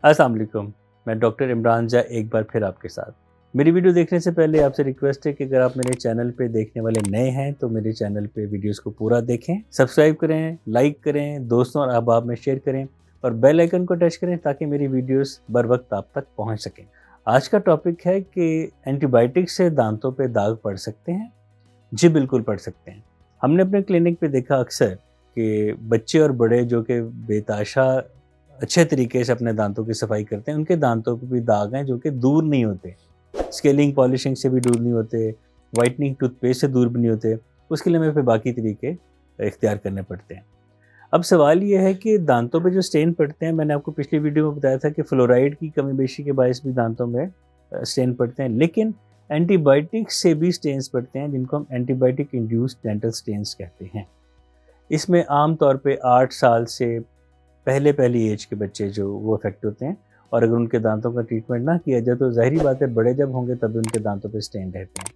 अस्सलाम वालेकुम, मैं डॉक्टर इमरान जा एक बार फिर आपके साथ। मेरी वीडियो देखने से पहले आपसे रिक्वेस्ट है कि अगर आप मेरे चैनल पे देखने वाले नए हैं तो मेरे चैनल पे वीडियोस को पूरा देखें, सब्सक्राइब करें, लाइक करें, दोस्तों और अहबाब में शेयर करें और बेल आइकन को टच करें ताकि मेरी वीडियोस बर वक्त आप तक पहुँच सकें। आज का टॉपिक है कि एंटीबायोटिक से दांतों पे दाग पड़ सकते हैं। जी बिल्कुल पड़ सकते हैं। हमने अपने क्लिनिक पे देखा अक्सर कि बच्चे और बड़े जो कि बेताशा अच्छे तरीके से अपने दांतों की सफाई करते हैं, उनके दांतों पे भी दाग हैं जो कि दूर नहीं होते। स्केलिंग, पॉलिशिंग से भी दूर नहीं होते, व्हाइटनिंग टूथपेस्ट से दूर भी नहीं होते। उसके लिए हमें फिर बाकी तरीके इख्तियार करने पड़ते हैं। अब सवाल ये है कि दांतों पे जो स्टेन पड़ते हैं, मैंने आपको पिछली वीडियो में बताया था कि फ्लोराइड की कमी बेशी के बायस भी दांतों में स्टेन पड़ते हैं, लेकिन एंटीबायोटिक से भी स्टेन्स पड़ते हैं जिनको हम एंटीबायोटिक इंड्यूस्ड डेंटल स्टेन्स कहते हैं। इसमें आम तौर पे 8 साल से पहली एज के बच्चे जो वो अफेक्ट होते हैं, और अगर उनके दांतों का ट्रीटमेंट ना किया जाए तो ज़ाहिरी बात है बड़े जब होंगे तब उनके दांतों पे स्टेन रहते हैं।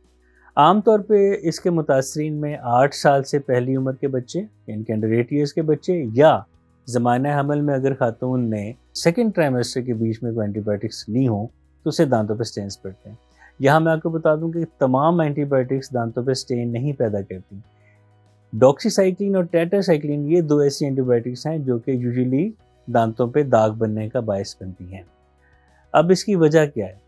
आम तौर पे इसके मुतासरीन में 8 साल से पहली उम्र के बच्चे, इनके अंडर 8 ईयर्स के बच्चे, या ज़माना हमल में अगर खातून ने सेकेंड ट्राइमेस्टर के बीच में कोई एंटीबायोटिक्स ली हो तो उससे दांतों पे स्टेन्स पड़ते हैं। यहाँ मैं आपको बता दूं कि तमाम एंटीबायोटिक्स दांतों पे स्टेन नहीं पैदा करती। डॉक्सीसाइक्लिन और टेट्रासाइक्लिन ये दो ऐसी एंटीबायोटिक्स हैं जो कि यूजुअली दांतों पे दाग बनने का बायस बनती हैं। अब इसकी वजह क्या है?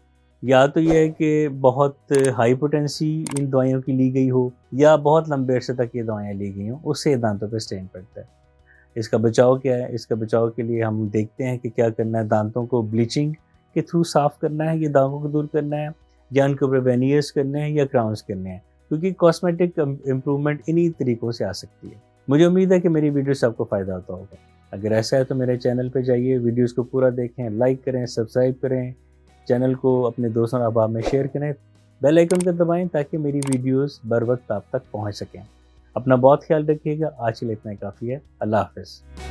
या तो ये है कि बहुत हाई पोटेंसी इन दवाइयों की ली गई हो, या बहुत लंबे अरसे तक ये दवाएं ली गई हों, उससे दांतों पे स्टेन पड़ता है। इसका बचाव क्या है? इसका बचाव के लिए हम देखते हैं कि क्या करना है। दांतों को ब्लीचिंग के थ्रू साफ़ करना है, ये दागों को दूर करना है, या उनके ऊपर वेनियर्स करने हैं या क्राउन्स करने हैं, क्योंकि कॉस्मेटिक इम्प्रूवमेंट इन्हीं तरीक़ों से आ सकती है। मुझे उम्मीद है कि मेरी वीडियो से आपको फ़ायदा होता होगा। अगर ऐसा है तो मेरे चैनल पे जाइए, वीडियोस को पूरा देखें, लाइक करें, सब्सक्राइब करें, चैनल को अपने दोस्तों और अहबाब में शेयर करें, बेल आइकन को दबाएं ताकि मेरी वीडियोस बर वक्त आप तक पहुँच सकें। अपना बहुत ख्याल रखिएगा। आज के लिए इतना ही काफ़ी है। अल्लाह हाफ़िज़।